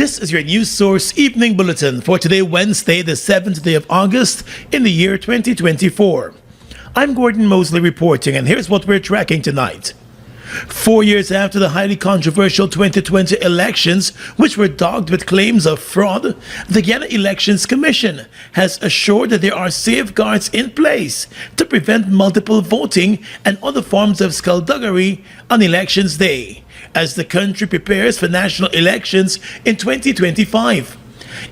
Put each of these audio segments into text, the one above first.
This is your news source evening bulletin for today, Wednesday, the 7th day of August in the year 2024. I'm Gordon Mosley reporting, and here's what we're tracking tonight. 4 years after the highly controversial 2020 elections, which were dogged with claims of fraud, the Guyana Elections Commission has assured that there are safeguards in place to prevent multiple voting and other forms of skullduggery on Elections Day, as the country prepares for national elections in 2025.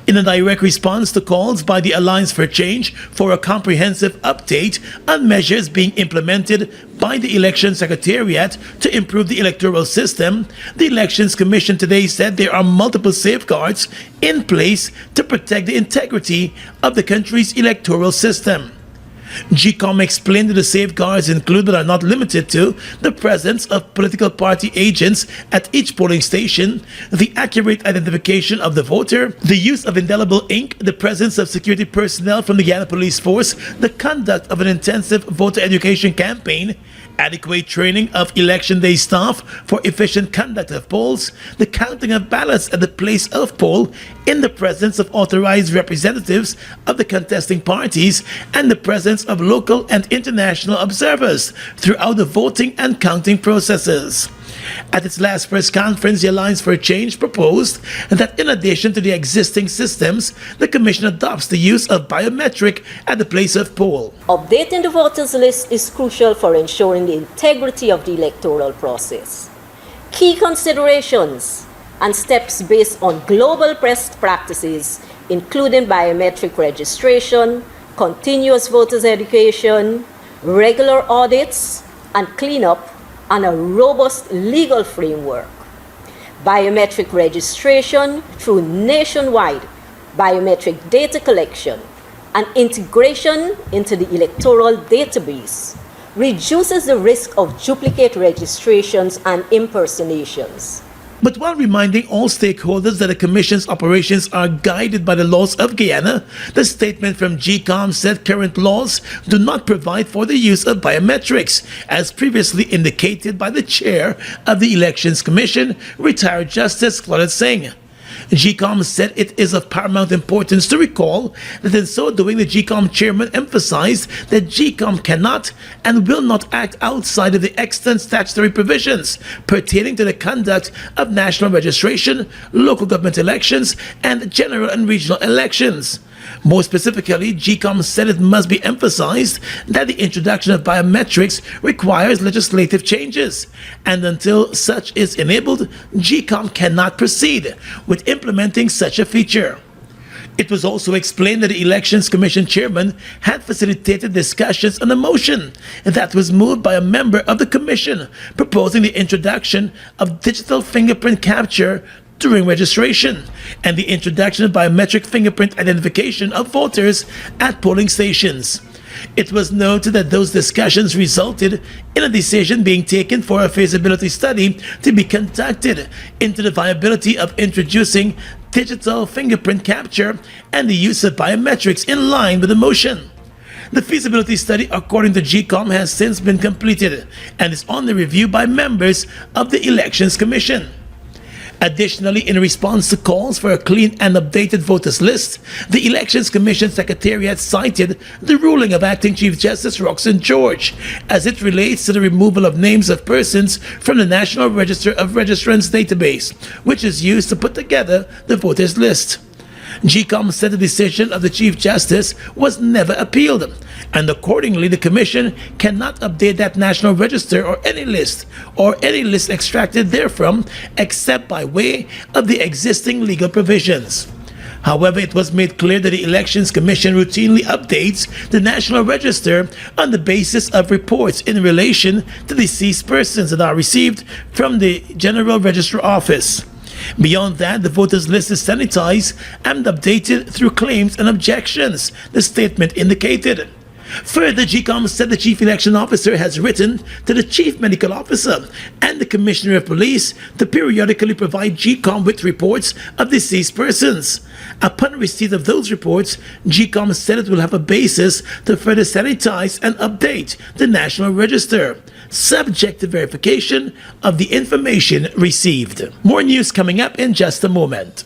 In a direct response to calls by the Alliance for Change for a comprehensive update on measures being implemented by the Election Secretariat to improve the electoral system, the Elections Commission today said there are multiple safeguards in place to protect the integrity of the country's electoral system. GCOM explained that the safeguards include but are not limited to the presence of political party agents at each polling station, the accurate identification of the voter, the use of indelible ink, the presence of security personnel from the Guyana Police Force, the conduct of an intensive voter education campaign, adequate training of election day staff for efficient conduct of polls, the counting of ballots at the place of poll in the presence of authorized representatives of the contesting parties, and the presence of local and international observers throughout the voting and counting processes. At its last press conference, the Alliance for Change proposed that in addition to the existing systems, the Commission adopts the use of biometric at the place of poll. Updating the voters list is crucial for ensuring the integrity of the electoral process. Key considerations and steps based on global best practices, including biometric registration, continuous voters education, regular audits and cleanup, and a robust legal framework. Biometric registration through nationwide biometric data collection and integration into the electoral database reduces the risk of duplicate registrations and impersonations. But while reminding all stakeholders that the Commission's operations are guided by the laws of Guyana, the statement from GCOM said current laws do not provide for the use of biometrics, as previously indicated by the chair of the Elections Commission, retired Justice Claudette Singh. GCOM said it is of paramount importance to recall that in so doing, the GCOM chairman emphasized that GCOM cannot and will not act outside of the extant statutory provisions pertaining to the conduct of national registration, local government elections, and general and regional elections. More specifically, GCOM said it must be emphasized that the introduction of biometrics requires legislative changes, and until such is enabled, GCOM cannot proceed with implementing such a feature. It was also explained that the Elections Commission chairman had facilitated discussions on a motion that was moved by a member of the Commission proposing the introduction of digital fingerprint capture during registration and the introduction of biometric fingerprint identification of voters at polling stations. It was noted that those discussions resulted in a decision being taken for a feasibility study to be conducted into the viability of introducing digital fingerprint capture and the use of biometrics in line with the motion. The feasibility study, according to GCOM, has since been completed and is under review by members of the Elections Commission. Additionally, in response to calls for a clean and updated voters list, the Elections Commission Secretariat cited the ruling of Acting Chief Justice Roxanne George as it relates to the removal of names of persons from the National Register of Registrants database, which is used to put together the voters list. GCOM said the decision of the Chief Justice was never appealed, and accordingly the Commission cannot update that national register or any list extracted therefrom except by way of the existing legal provisions. However, it was made clear that the Elections Commission routinely updates the National Register on the basis of reports in relation to deceased persons that are received from the General Registrar Office. Beyond that, the voters list is sanitized and updated through claims and objections, the statement indicated. Further, GCOM said the Chief Election Officer has written to the Chief Medical Officer and the Commissioner of Police to periodically provide GCOM with reports of deceased persons. Upon receipt of those reports, GCOM said it will have a basis to further sanitize and update the National Register, subject to verification of the information received. More news coming up in just a moment.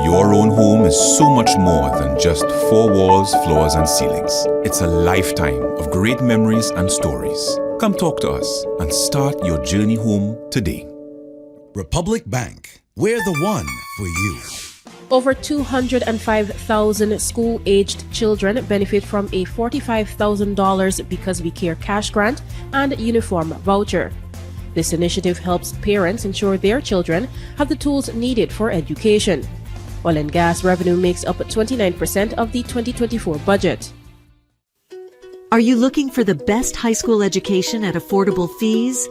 Your own home is so much more than just four walls, floors, and ceilings. It's a lifetime of great memories and stories. Come talk to us and start your journey home today. Republic Bank, we're the one for you. Over 205,000 school-aged children benefit from a $45,000 Because We Care cash grant and uniform voucher. This initiative helps parents ensure their children have the tools needed for education. Oil and gas revenue makes up 29% of the 2024 budget. Are you looking for the best high school education at affordable fees?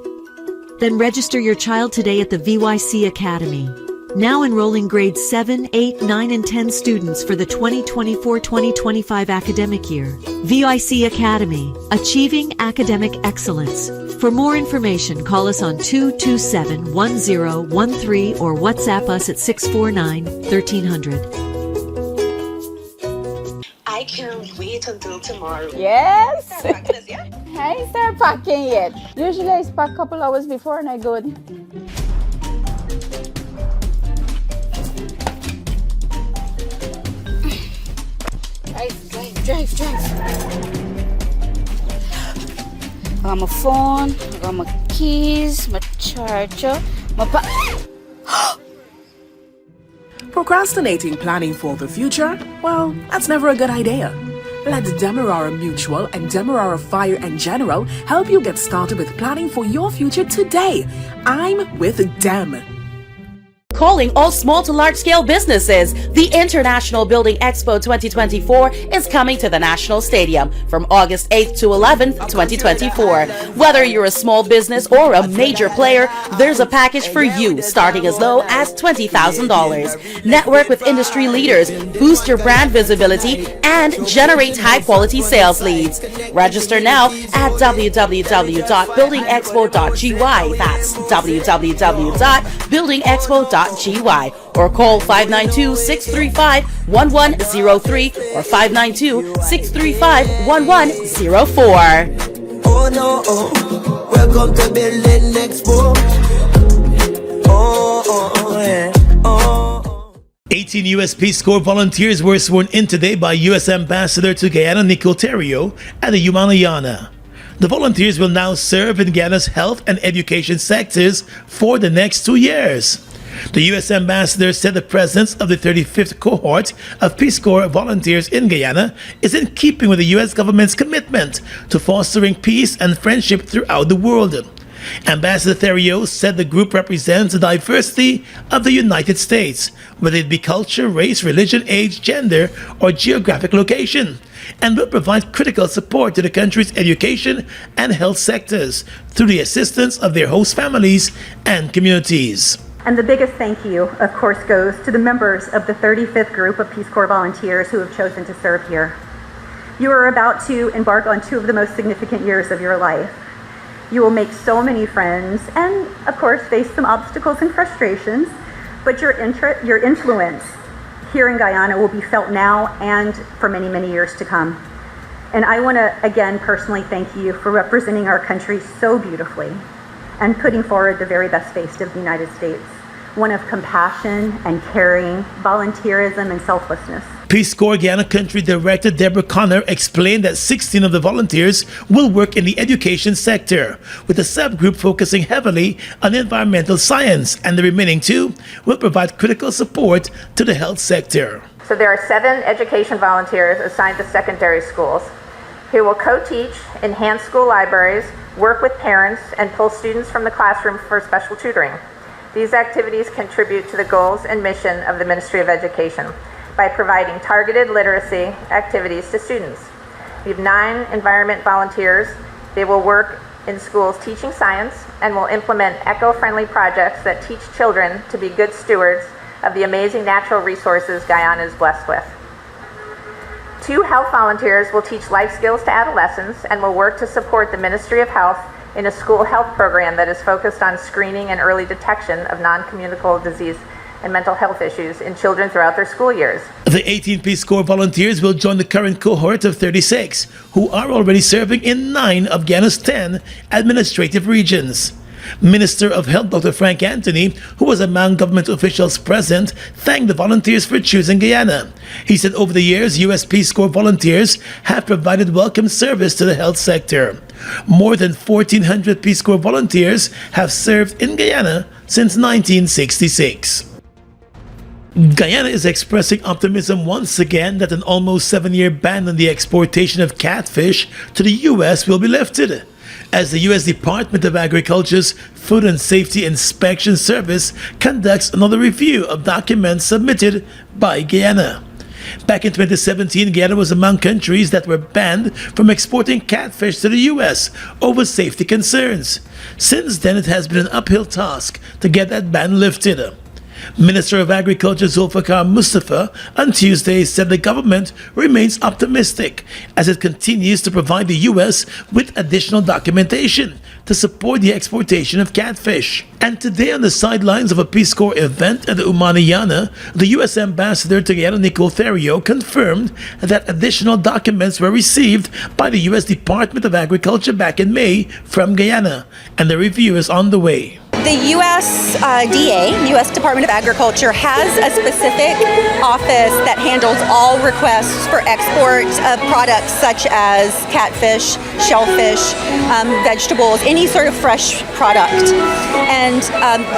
Then register your child today at the VYC Academy. Now enrolling grades 7, 8, 9, and 10 students for the 2024-2025 academic year. VYC Academy, achieving academic excellence. For more information, call us on 227-1013 or WhatsApp us at 649-1300. I can't wait until tomorrow. Yes. Start packing this, yeah? I ain't start packing yet. Usually I pack a couple hours before and I go. Drive. I got my phone, I got my keys, my charger, my Procrastinating planning for the future? Well, that's never a good idea. Let Demerara Mutual and Demerara Fire and General help you get started with planning for your future today. I'm with Dem. Calling all small to large scale businesses, the International Building Expo 2024 is coming to the National Stadium from August 8th to 11th, 2024. Whether you're a small business or a major player, there's a package for you starting as low as $20,000. Network with industry leaders, boost your brand visibility, and generate high quality sales leads. Register now at www.buildingexpo.gy. That's www.buildingexpo.gy. Or call 592-635-1103 or 592-635-1104. Oh no, welcome to Building Expo. 18 U.S. Peace Corps volunteers were sworn in today by U.S. Ambassador to Guyana, Nicole Terrio, at the Umanayana. The volunteers will now serve in Guyana's health and education sectors for the next 2 years. The U.S. Ambassador said the presence of the 35th cohort of Peace Corps volunteers in Guyana is in keeping with the U.S. government's commitment to fostering peace and friendship throughout the world. Ambassador Terrio said the group represents the diversity of the United States, whether it be culture, race, religion, age, gender, or geographic location, and will provide critical support to the country's education and health sectors through the assistance of their host families and communities. And the biggest thank you, of course, goes to the members of the 35th group of Peace Corps volunteers who have chosen to serve here. You are about to embark on two of the most significant years of your life. You will make so many friends and, of course, face some obstacles and frustrations, but your influence here in Guyana will be felt now and for many, many years to come. And I want to, again, personally thank you for representing our country so beautifully and putting forward the very best face of the United States, one of compassion and caring, volunteerism and selflessness. Peace Corps Guyana Country Director Deborah Connor explained that 16 of the volunteers will work in the education sector, with a subgroup focusing heavily on environmental science, and the remaining 2 will provide critical support to the health sector. So there are 7 education volunteers assigned to secondary schools who will co-teach, enhance school libraries, work with parents, and pull students from the classroom for special tutoring. These activities contribute to the goals and mission of the Ministry of Education by providing targeted literacy activities to students. We have 9 environment volunteers. They will work in schools teaching science and will implement eco-friendly projects that teach children to be good stewards of the amazing natural resources Guyana is blessed with. 2 health volunteers will teach life skills to adolescents and will work to support the Ministry of Health in a school health program that is focused on screening and early detection of non-communicable disease and mental health issues in children throughout their school years. The 18 Peace Corps volunteers will join the current cohort of 36, who are already serving in 9 of Guyana's 10 administrative regions. Minister of Health Dr. Frank Anthony, who was among government officials present, thanked the volunteers for choosing Guyana. He said over the years, U.S. Peace Corps volunteers have provided welcome service to the health sector. More than 1,400 Peace Corps volunteers have served in Guyana since 1966. Guyana is expressing optimism once again that an almost 7-year ban on the exportation of catfish to the U.S. will be lifted, as the U.S. Department of Agriculture's Food and Safety Inspection Service conducts another review of documents submitted by Guyana. Back in 2017, Guyana was among countries that were banned from exporting catfish to the U.S. over safety concerns. Since then, it has been an uphill task to get that ban lifted. Minister of Agriculture Zulfikar Mustafa on Tuesday said the government remains optimistic as it continues to provide the U.S. with additional documentation to support the exportation of catfish. And today, on the sidelines of a Peace Corps event at the Umaniyana, the U.S. Ambassador to Guyana, Nicole Theriot, confirmed that additional documents were received by the U.S. Department of Agriculture back in May from Guyana, and the review is on the way. The USDA, U.S. Department of Agriculture, has a specific office that handles all requests for export of products such as catfish, shellfish, vegetables, any sort of fresh product. And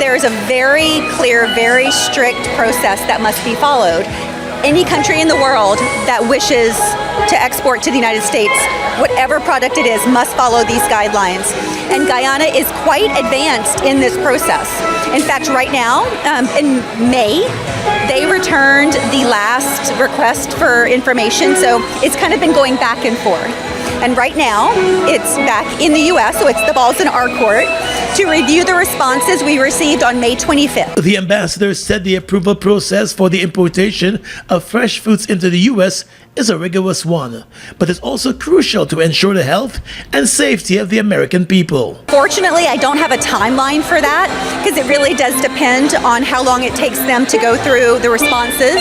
there's a very clear, very strict process that must be followed. Any country in the world that wishes to export to the United States, whatever product it is, must follow these guidelines. And Guyana is quite advanced in this process. In fact, right now, in May, they returned the last request for information, so it's kind of been going back and forth. And right now, it's back in the U.S., so the ball's in our court, to review the responses we received on May 25th. The ambassador said the approval process for the importation of fresh foods into the U.S. is a rigorous one, but it's also crucial to ensure the health and safety of the American people. Fortunately, I don't have a timeline for that because it really does depend on how long it takes them to go through the responses.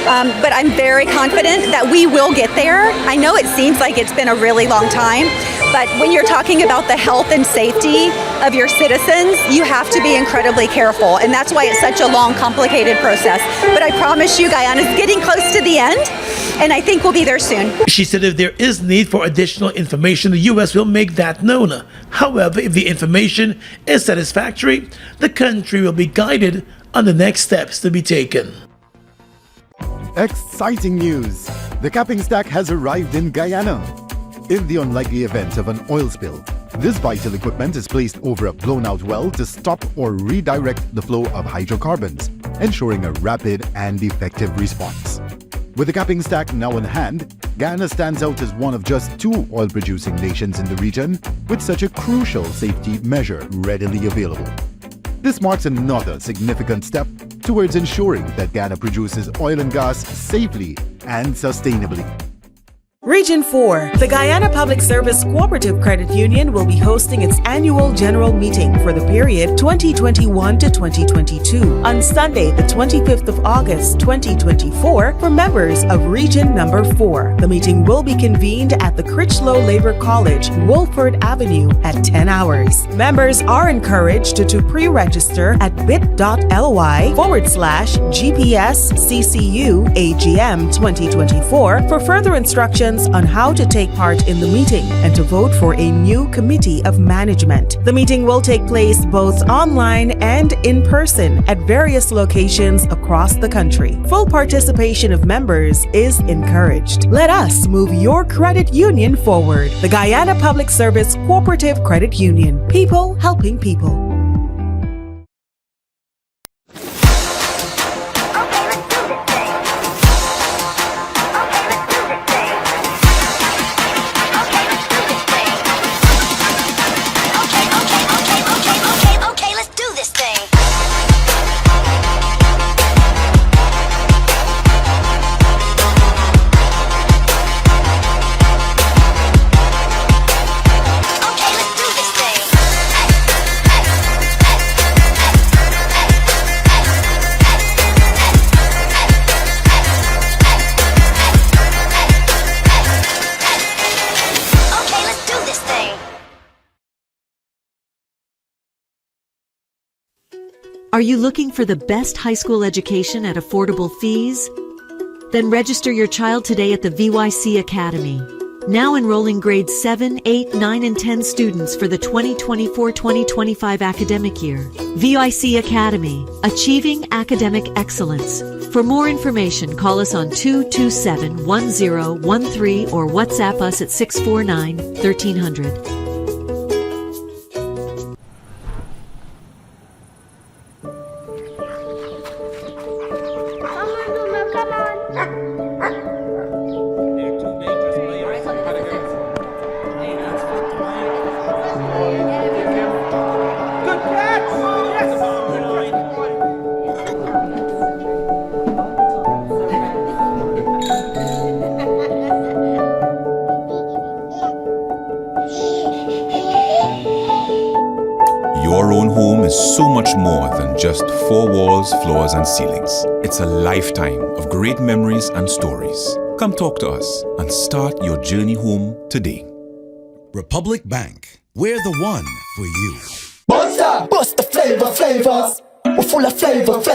But I'm very confident that we will get there. I know it seems like it's been a really long time, but when you're talking about the health and safety of your citizens, you have to be incredibly careful, and that's why it's such a long, complicated process. But I promise you, Guyana's getting close to the end, and I think we'll be there soon. She said if there is need for additional information, the U.S. will make that known. However, if the information is satisfactory, the country will be guided on the next steps to be taken. Exciting news! The capping stack has arrived in Guyana. In the unlikely event of an oil spill, this vital equipment is placed over a blown-out well to stop or redirect the flow of hydrocarbons, ensuring a rapid and effective response. With the capping stack now in hand, Guyana stands out as one of just 2 oil-producing nations in the region with such a crucial safety measure readily available. This marks another significant step towards ensuring that Guyana produces oil and gas safely and sustainably. Region 4. The Guyana Public Service Cooperative Credit Union will be hosting its annual general meeting for the period 2021 to 2022 on Sunday, the 25th of August, 2024 for members of Region Number 4. The meeting will be convened at the Critchlow Labor College, Wolford Avenue at 10 hours. Members are encouraged to pre-register at bit.ly/GPSCCU AGM 2024 for further instructions on how to take part in the meeting and to vote for a new committee of management. The meeting will take place both online and in person at various locations across the country. Full participation of members is encouraged. Let us move your credit union forward. The Guyana Public Service Cooperative Credit Union. People helping people. Are you looking for the best high school education at affordable fees? Then register your child today at the VYC Academy. Now enrolling grades 7, 8, 9, and 10 students for the 2024-2025 academic year. VYC Academy, achieving academic excellence. For more information, call us on 227-1013 or WhatsApp us at 649-1300. Your own home is so much more than just four walls, floors, and ceilings. It's a lifetime of great memories and stories. Come talk to us and start your journey home today. Republic Bank, we're the one for you. Bust the flavors. We're full of flavors.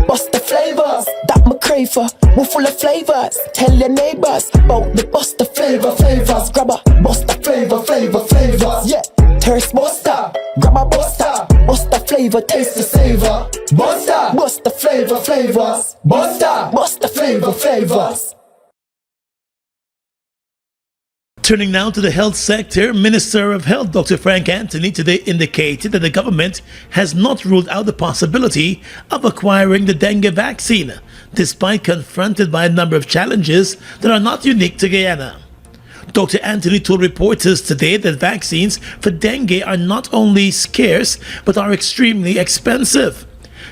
Bust the flavors that me crave for. We're full of flavors. Tell your neighbors about the bust the flavors. Grab a bust the flavors. Yeah, thirst buster. Grab a buster. Bust the flavor, taste the savor. Bust the flavors. Bust the flavors. Turning now to the health sector, Minister of Health Dr. Frank Anthony today indicated that the government has not ruled out the possibility of acquiring the dengue vaccine, despite confronted by a number of challenges that are not unique to Guyana. Dr. Anthony told reporters today that vaccines for dengue are not only scarce, but are extremely expensive.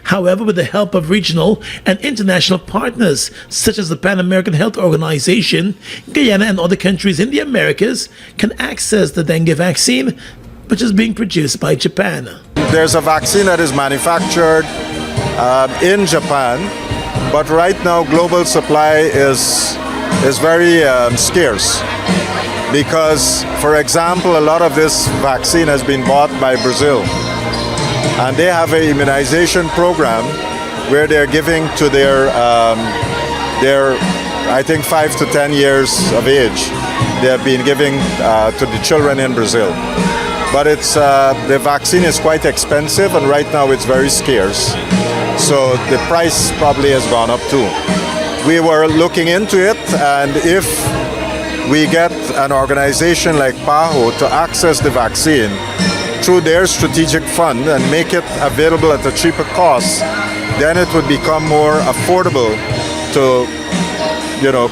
However, with the help of regional and international partners, such as the Pan American Health Organization, Guyana and other countries in the Americas can access the dengue vaccine, which is being produced by Japan. There's a vaccine that is manufactured in Japan, but right now global supply is very scarce. Because, for example, a lot of this vaccine has been bought by Brazil. And they have an immunization program where they're giving to their I think 5 to 10 years of age. They have been giving to the children in Brazil. But the vaccine is quite expensive, and right now it's very scarce. So the price probably has gone up too. We were looking into it, and if we get an organization like PAHO to access the vaccine through their strategic fund and make it available at a cheaper cost, then it would become more affordable to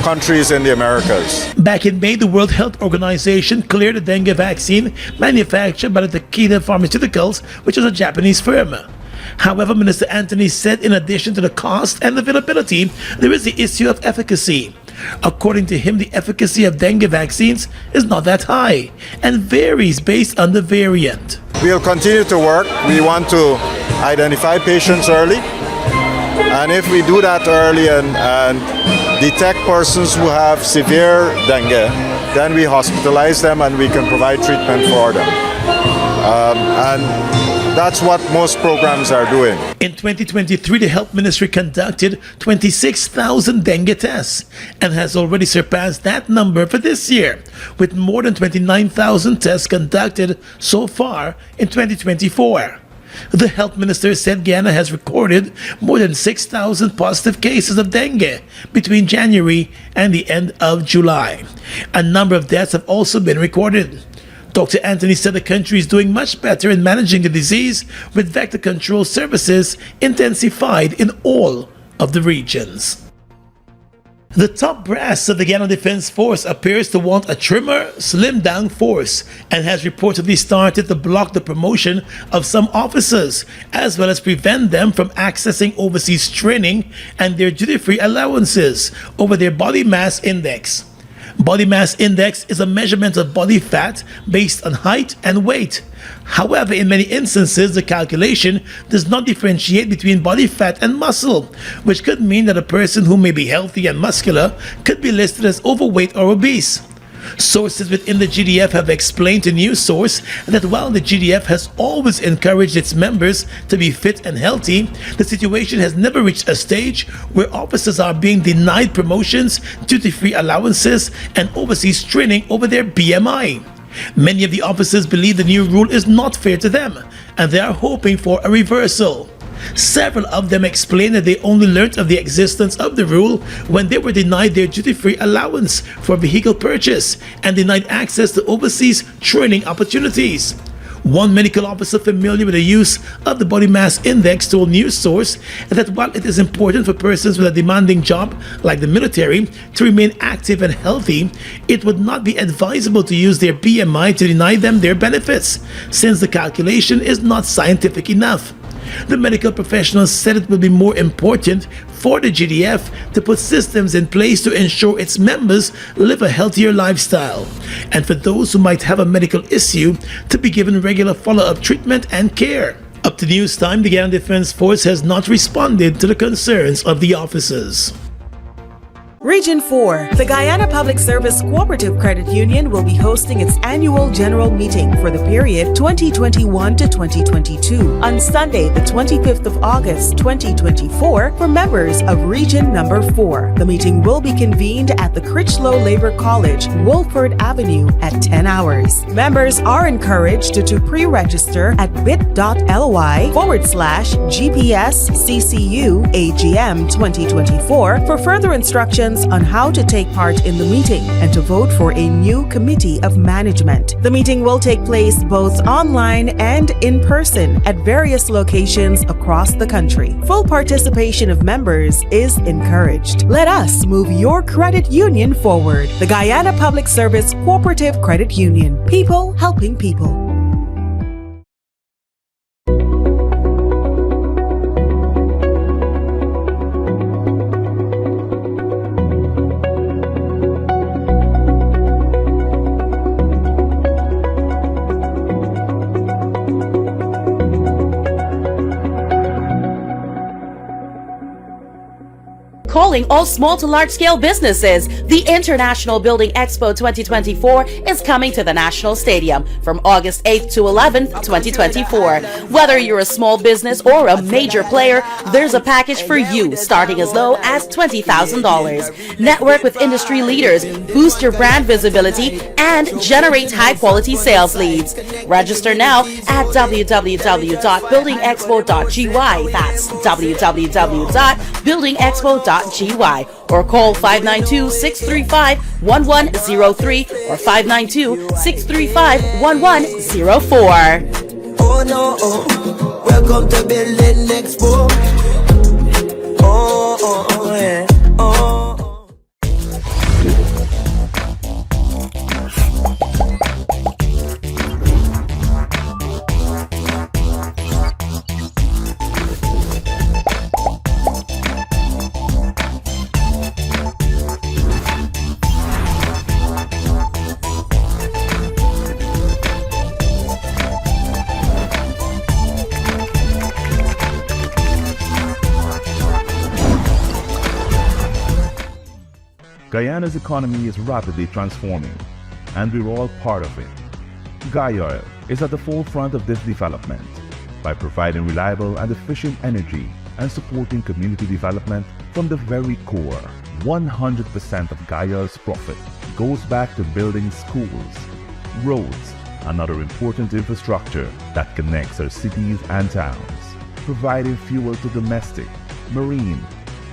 countries in the Americas. Back in May, the World Health Organization cleared the dengue vaccine manufactured by the Takeda Pharmaceuticals, which is a Japanese firm. However, Minister Anthony said in addition to the cost and availability, there is the issue of efficacy. According to him, the efficacy of dengue vaccines is not that high and varies based on the variant. We'll continue to work. We want to identify patients early. And if we do that early and detect persons who have severe dengue, then we hospitalize them and we can provide treatment for them. And that's what most programs are doing. In 2023, the Health Ministry conducted 26,000 dengue tests and has already surpassed that number for this year, with more than 29,000 tests conducted so far in 2024. The health minister said Guyana has recorded more than 6,000 positive cases of dengue between January and the end of July. A number of deaths have also been recorded. Dr. Anthony said the country is doing much better in managing the disease, with vector control services intensified in all of the regions. The top brass of the Guyana Defense Force appears to want a trimmer, slimmed-down force and has reportedly started to block the promotion of some officers, as well as prevent them from accessing overseas training and their duty-free allowances over their body mass index. Body mass index is a measurement of body fat based on height and weight. However, in many instances, the calculation does not differentiate between body fat and muscle, which could mean that a person who may be healthy and muscular could be listed as overweight or obese. Sources within the GDF have explained to News Source that while the GDF has always encouraged its members to be fit and healthy, the situation has never reached a stage where officers are being denied promotions, duty-free allowances, and overseas training over their BMI. Many of the officers believe the new rule is not fair to them, and they are hoping for a reversal. Several of them explained that they only learned of the existence of the rule when they were denied their duty-free allowance for vehicle purchase and denied access to overseas training opportunities. One medical officer familiar with the use of the body mass index told News Source that while it is important for persons with a demanding job like the military to remain active and healthy, it would not be advisable to use their BMI to deny them their benefits, since the calculation is not scientific enough. The medical professionals said it will be more important for the GDF to put systems in place to ensure its members live a healthier lifestyle, and for those who might have a medical issue to be given regular follow-up treatment and care. Up to news time, the Guyana Defense Force has not responded to the concerns of the officers. Region 4. The Guyana Public Service Cooperative Credit Union will be hosting its annual general meeting for the period 2021 to 2022 on Sunday, the 25th of August, 2024 for members of Region Number 4. The meeting will be convened at the Critchlow Labor College, Wolford Avenue at 10 hours. Members are encouraged to pre-register at bit.ly/GPSCCU AGM 2024 for further instructions on how to take part in the meeting and to vote for a new committee of management. The meeting will take place both online and in person at various locations across the country. Full participation of members is encouraged. Let us move your credit union forward. The Guyana Public Service Cooperative Credit Union. People helping people. Calling all small to large scale businesses. The International Building Expo 2024 is coming to the National Stadium from August 8th to 11th, 2024. Whether you're a small business or a major player, there's a package for you starting as low as $20,000. Network with industry leaders, boost your brand visibility, and generate high quality sales leads. Register now at www.buildingexpo.gy. That's www.buildingexpo.gy. Or call 592-635-1103 or 592-635-1104. Oh no, welcome to Building Expo. Yeah. Guyana's economy is rapidly transforming, and we're all part of it. Guyoil is at the forefront of this development by providing reliable and efficient energy and supporting community development from the very core. 100% of Guyoil's profit goes back to building schools, roads, and other important infrastructure that connects our cities and towns, providing fuel to domestic, marine,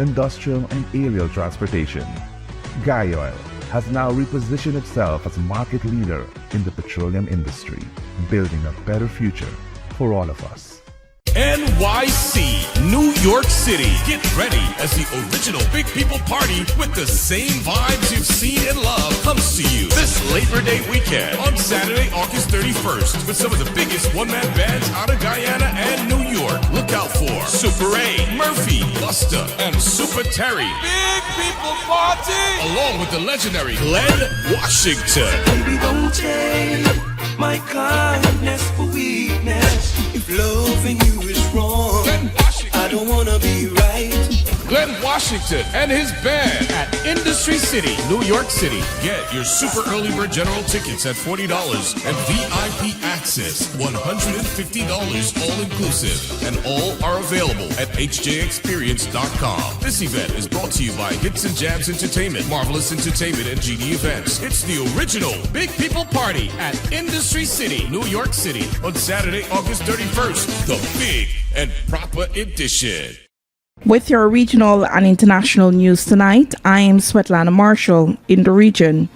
industrial, and aerial transportation. Guyoil has now repositioned itself as a market leader in the petroleum industry, building a better future for all of us. NYC, New York City. Get ready as the original Big People Party with the same vibes you've seen and loved comes to you this Labor Day weekend on Saturday, August 31st with some of the biggest one-man bands out of Guyana and New York. Look out for Super A, Murphy, Busta, and Super Terry. Big People Party! Along with the legendary Glenn Washington. Baby, don't take my kindness for weakness. If loving you is wrong, I don't wanna be right. Glenn Washington and his band at Industry City, New York City. Get your super early bird general tickets at $40 and VIP access $150 all inclusive, and all are available at hjexperience.com. This event is brought to you by Hits and Jams Entertainment, Marvelous Entertainment, and GD Events. It's the original Big People Party at Industry City, New York City on Saturday, August 31st, the big and proper edition. With your regional and international news tonight, I am Svetlana Marshall in the region.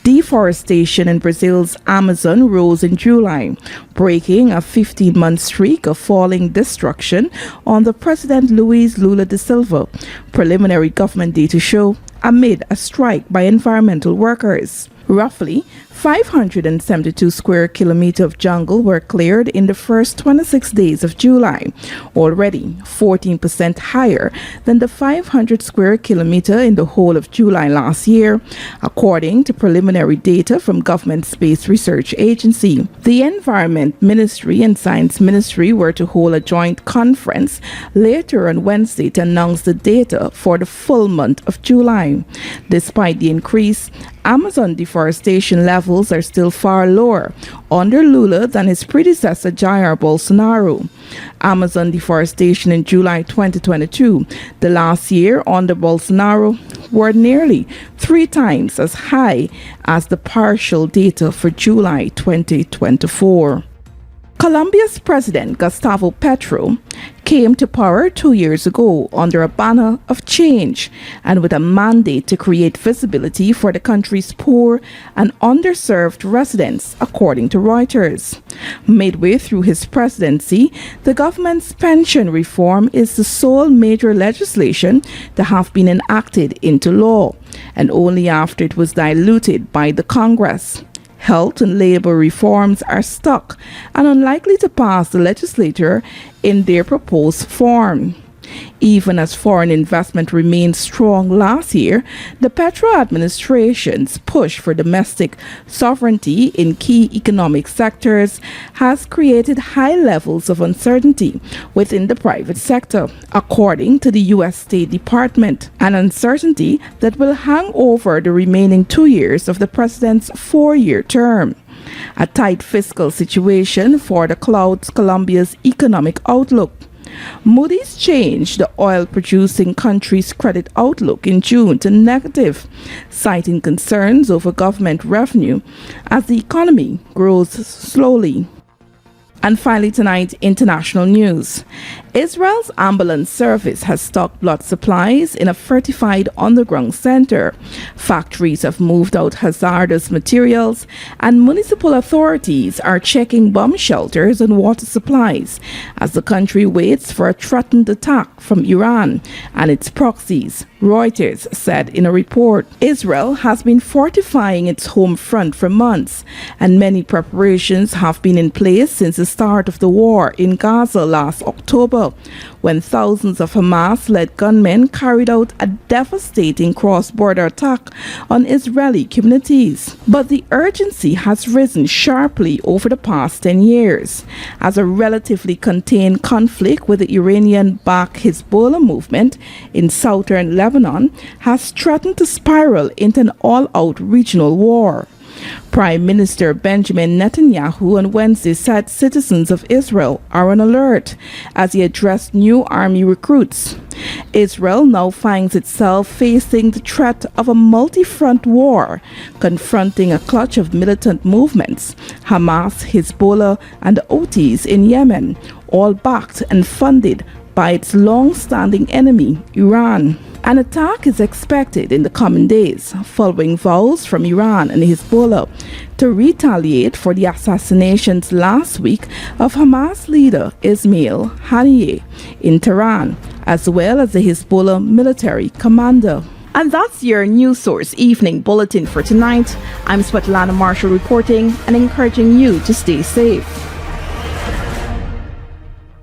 Deforestation in Brazil's Amazon rose in July, breaking a 15-month streak of falling destruction under President Luiz Lula da Silva, preliminary government data show, amid a strike by environmental workers. Roughly 572 square kilometers of jungle were cleared in the first 26 days of July, already 14% higher than the 500 square kilometers in the whole of July last year, according to preliminary data from Government Space Research Agency. The Environment Ministry and Science Ministry were to hold a joint conference later on Wednesday to announce the data for the full month of July. Despite the increase, Amazon deforestation levels are still far lower under Lula than his predecessor Jair Bolsonaro. Amazon deforestation in July 2022, the last year under Bolsonaro, were nearly 3 times as high as the partial data for July 2024. Colombia's President Gustavo Petro came to power 2 years ago under a banner of change and with a mandate to create visibility for the country's poor and underserved residents, according to Reuters. Midway through his presidency, the government's pension reform is the sole major legislation to have been enacted into law, and only after it was diluted by the Congress. Health and labor reforms are stuck and unlikely to pass the legislature in their proposed form. Even as foreign investment remained strong last year, the Petro administration's push for domestic sovereignty in key economic sectors has created high levels of uncertainty within the private sector, according to the U.S. State Department, an uncertainty that will hang over the remaining 2 years of the president's 4-year term. A tight fiscal situation for the clouds Colombia's economic outlook. Moody's changed the oil-producing country's credit outlook in June to negative, citing concerns over government revenue as the economy grows slowly. And finally tonight, international news. Israel's ambulance service has stocked blood supplies in a fortified underground center. Factories have moved out hazardous materials, and municipal authorities are checking bomb shelters and water supplies as the country waits for a threatened attack from Iran and its proxies, Reuters said in a report. Israel has been fortifying its home front for months, and many preparations have been in place since the start of the war in Gaza last October. October, when thousands of Hamas-led gunmen carried out a devastating cross-border attack on Israeli communities. But the urgency has risen sharply over the past 10 years, as a relatively contained conflict with the Iranian-backed Hezbollah movement in southern Lebanon has threatened to spiral into an all-out regional war. Prime Minister Benjamin Netanyahu on Wednesday said citizens of Israel are on alert as he addressed new army recruits. Israel now finds itself facing the threat of a multi-front war, confronting a clutch of militant movements, Hamas, Hezbollah, and the Houthis in Yemen, all backed and funded by its long-standing enemy, Iran. An attack is expected in the coming days, following vows from Iran and Hezbollah to retaliate for the assassinations last week of Hamas leader Ismail Haniyeh in Tehran, as well as the Hezbollah military commander. And that's your News Source Evening Bulletin for tonight. I'm Svetlana Marshall reporting and encouraging you to stay safe.